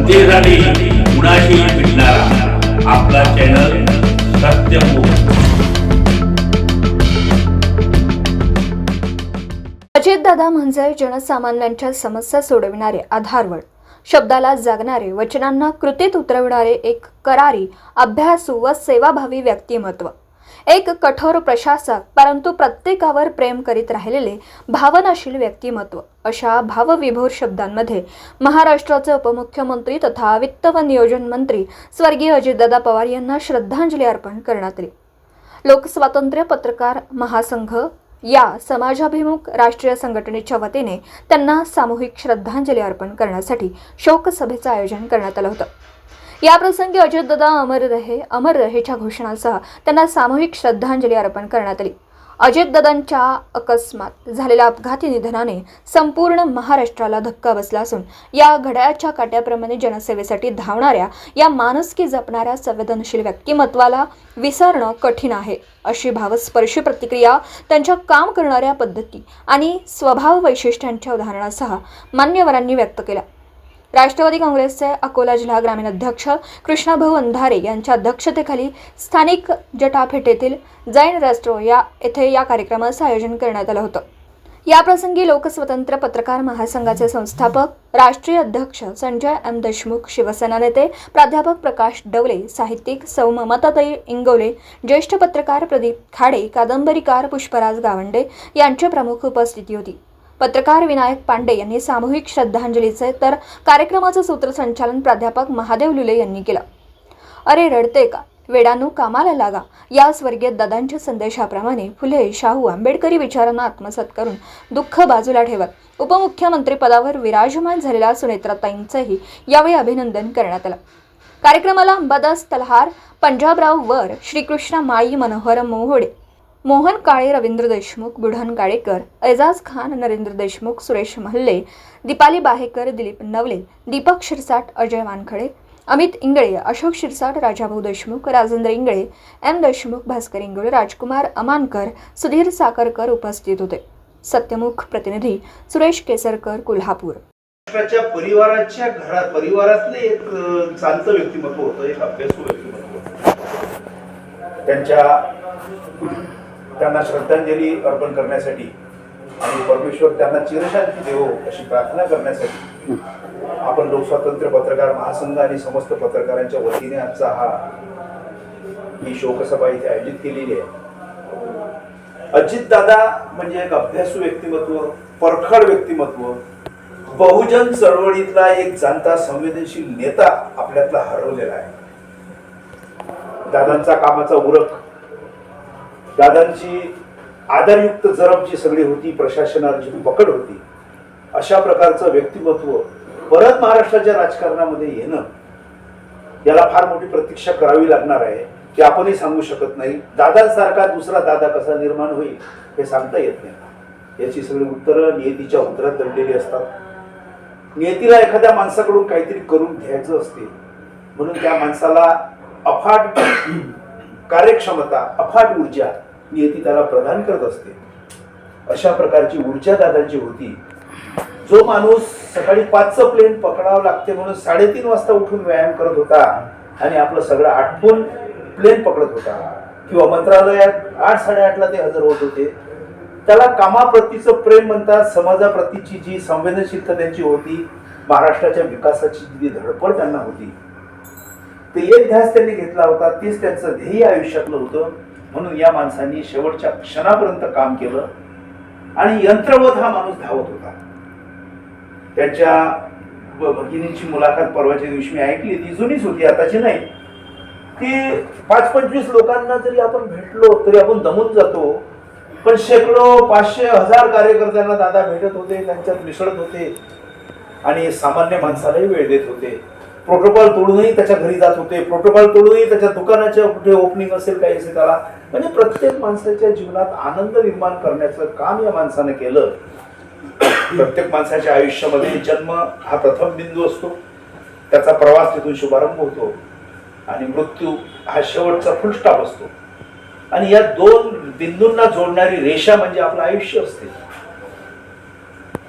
जनतेसाठी कुणाशी भेटणारा आपला चॅनल सत्यमुख। अजितदादा म्हणजे जनसामान्यांच्या समस्या सोडविणारे आधारवड, शब्दाला जागणारे, वचनांना कृतीत उतरविणारे एक करारी, अभ्यासू व सेवाभावी व्यक्तिमत्व, एक कठोर प्रशासक परंतु प्रत्येकावर प्रेम करीत राहिलेले भावनाशील व्यक्तिमत्व। अशा भावविभोर शब्दांमध्ये महाराष्ट्राचे उपमुख्यमंत्री तथा वित्त व नियोजन मंत्री स्वर्गीय अजितदादा पवार यांना श्रद्धांजली अर्पण करण्यात आली। लोकस्वातंत्र्य पत्रकार महासंघ या समाजाभिमुख राष्ट्रीय संघटनेच्या वतीने त्यांना सामूहिक श्रद्धांजली अर्पण करण्यासाठी शोक सभेचं आयोजन करण्यात आलं होतं। या प्रसंगी अजितदादा अमर रहेच्या घोषणासह त्यांना सामूहिक श्रद्धांजली अर्पण करण्यात आली। अजितदादांच्या अकस्मात झालेल्या अपघाती निधनाने संपूर्ण महाराष्ट्राला धक्का बसला असून या घड्याळाच्या काट्याप्रमाणे जनसेवेसाठी धावणाऱ्या, या माणुसकी जपणाऱ्या संवेदनशील व्यक्तिमत्वाला विसरणं कठीण आहे, अशी भावस्पर्शी प्रतिक्रिया त्यांच्या काम करणाऱ्या पद्धती आणि स्वभाव वैशिष्ट्यांच्या उदाहरणासह मान्यवरांनी व्यक्त केल्या। राष्ट्रवादी काँग्रेसचे अकोला जिल्हा ग्रामीण अध्यक्ष कृष्णाभाऊ अंधारे यांच्या अध्यक्षतेखाली स्थानिक जटाफेटेतील जैन रेस्टो येथे या कार्यक्रमाचं आयोजन करण्यात आलं होतं। या प्रसंगी लोकस्वातंत्र्य पत्रकार महासंघाचे संस्थापक, राष्ट्रीय अध्यक्ष संजय एम देशमुख, शिवसेना नेते प्राध्यापक प्रकाश डवले, साहित्यिक सौ ममताताई इंगवले, ज्येष्ठ पत्रकार प्रदीप खाडे, कादंबरीकार पुष्पराज गावंडे यांची प्रमुख उपस्थिती होती। पत्रकार विनायक पांडे यांनी सामूहिक श्रद्धांजलीचे तर कार्यक्रमाचं सूत्रसंचालन प्राध्यापक महादेव लुले यांनी केलं। अरे रडते का वेडांनो कामाला लागा, या स्वर्गीय दादांच्या संदेशाप्रमाणे फुले, शाहू, आंबेडकरी विचारांना आत्मसात करून दुःख बाजूला ठेवत उपमुख्यमंत्री पदावर विराजमान झालेल्या सुनेत्राताईंचंही यावेळी अभिनंदन करण्यात आलं। कार्यक्रमाला अंबादास तलहार, पंजाबराव वर, श्रीकृष्ण माळी, मनोहर मोहोडे, मोहन काळे, रवींद्र देशमुख, बुढन काळेकर, एजाज खान, नरेंद्र देशमुख, सुरेश महल्ले, दीपाली बाहेकर, दिलीप नवले, दीपक शिरसाट, अजय वानखडे, अमित इंगळे, अशोक शिरसाट, राजाभाऊ देशमुख, राजेंद्र इंगळे, एम देशमुख, भास्कर इंगळे, राजकुमार अमानकर, सुधीर साखरकर उपस्थित होते। सत्यमुख प्रतिनिधी सुरेश केसरकर, कोल्हापूर। परिवारातले एक चालतं व्यक्तिमत्व होतं, एक अभ्यासू व्यक्तिमत्व। त्यांना श्रद्धांजली अर्पण करण्यासाठी आणि परमेश्वर त्यांना चिरशांती देवो अशी प्रार्थना करण्यासाठी आपण लोकस्वातंत्र्य पत्रकार महासंघ आणि समस्त पत्रकारांच्या वतीने आजचा ही शोकसभा इथे आयोजित केलेली आहे। अजितदादा म्हणजे एक अभ्यासू व्यक्तिमत्व, परखड व्यक्तिमत्व, बहुजन चळवळीतला एक जाणता संवेदनशील नेता आपल्यातला हरवलेला आहे। दादांचा कामाचा उरक, दादांची आदरयुक्त जरब जी सगळी होती, प्रशासनाची पकड होती, अशा प्रकारचं व्यक्तिमत्व परत महाराष्ट्राच्या राजकारणामध्ये येणं, याला फार मोठी प्रतीक्षा करावी लागणार आहे की आपणही सांगू शकत नाही। दादांसारखा दुसरा दादा कसा निर्माण होईल हे सांगता येत नाही। याची सगळी उत्तरं नियतीच्या उतरात दडलेली असतात। नियतीला एखाद्या माणसाकडून काहीतरी करून घ्यायचं असते, म्हणून त्या माणसाला अफाट कार्यक्षमता, अफाट ऊर्जा नियती त्याला प्रदान करत असते। अशा प्रकारची ऊर्जा दादांची होती। जो माणूस सकाळी 5चं प्लेन पकडावं लागते म्हणून 3:30 वाजता उठून व्यायाम करत होता आणि आपलं सगळं आटपून प्लेन पकडत होता, किंवा मंत्रालयात 8-8:30ला ते हजर होत होते, त्याला कामाप्रतीचं प्रेम म्हणतात। समाजाप्रतीची जी संवेदनशीलता त्यांची होती, महाराष्ट्राच्या विकासाची जी धडपड त्यांना होती, ते एक ध्यास त्यांनी घेतला होता, तेच त्यांचं ध्येय आयुष्यातलं होतं। म्हणून या माणसांनी शेवटच्या क्षणापर्यंत काम केलं आणि यंत्रवत हा माणूस धावत होता। त्यांच्या भगिनीची मुलाखत परवाच्या दिवशी मी ऐकली, ती जुनीच होती, आताची नाही, की 5-25 लोकांना जरी आपण भेटलो तरी आपण दमून जातो, पण शेकडो, 500, 1000 कार्यकर्त्यांना दादा भेटत होते, त्यांच्यात मिसळत होते आणि सामान्य माणसालाही वेळ देत होते। प्रोटोकॉल तोडूनही त्याच्या घरी जात होते, प्रोटोकॉल तोडूनही त्याच्या दुकानाच्या कुठे ओपनिंग असेल काही असेल त्याला, म्हणजे प्रत्येक माणसाच्या जीवनात आनंद निर्माण करण्याचं काम या माणसानं केलं। प्रत्येक माणसाच्या आयुष्यामध्ये जन्म हा प्रथम बिंदू असतो, त्याचा प्रवास तिथून शुभारंभ होतो आणि मृत्यू हा शेवटचा फुलस्टॉप असतो, आणि या दोन बिंदूंना जोडणारी रेषा म्हणजे आपलं आयुष्य असते।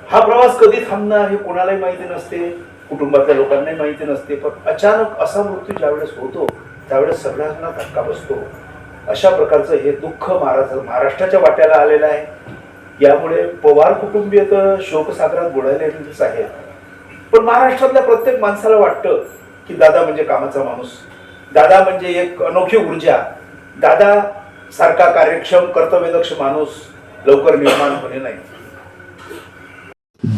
हा प्रवास कधी थांबणार हे कोणालाही माहिती नसते, कुटुंबातल्या लोकांनाही माहिती नसते, पण अचानक असा मृत्यू ज्यावेळेस होतो त्यावेळेस सगळ्यांना धक्का बसतो. अशा प्रकारचं हे दुःख महाराष्ट्राच्या वाट्याला आलेलं आहे. यामुळे पवार कुटुंबीय तर शोकसागरात बुडालेलेच आहेत. पण महाराष्ट्रातल्या प्रत्येक माणसाला वाटतं की दादा म्हणजे कामाचा माणूस, दादा म्हणजे एक अनोखी ऊर्जा, दादा सारखा कार्यक्षम कर्तव्यदक्ष माणूस लवकर निर्माण होणे नाही.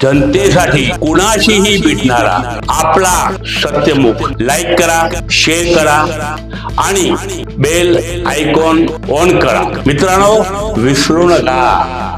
जनतेसाठी कुणाशीही भेटणारा आपला सत्यमुख. लाईक करा, शेअर करा आणि बेल आयकॉन ऑन करा. मित्रांनो, विसरू नका.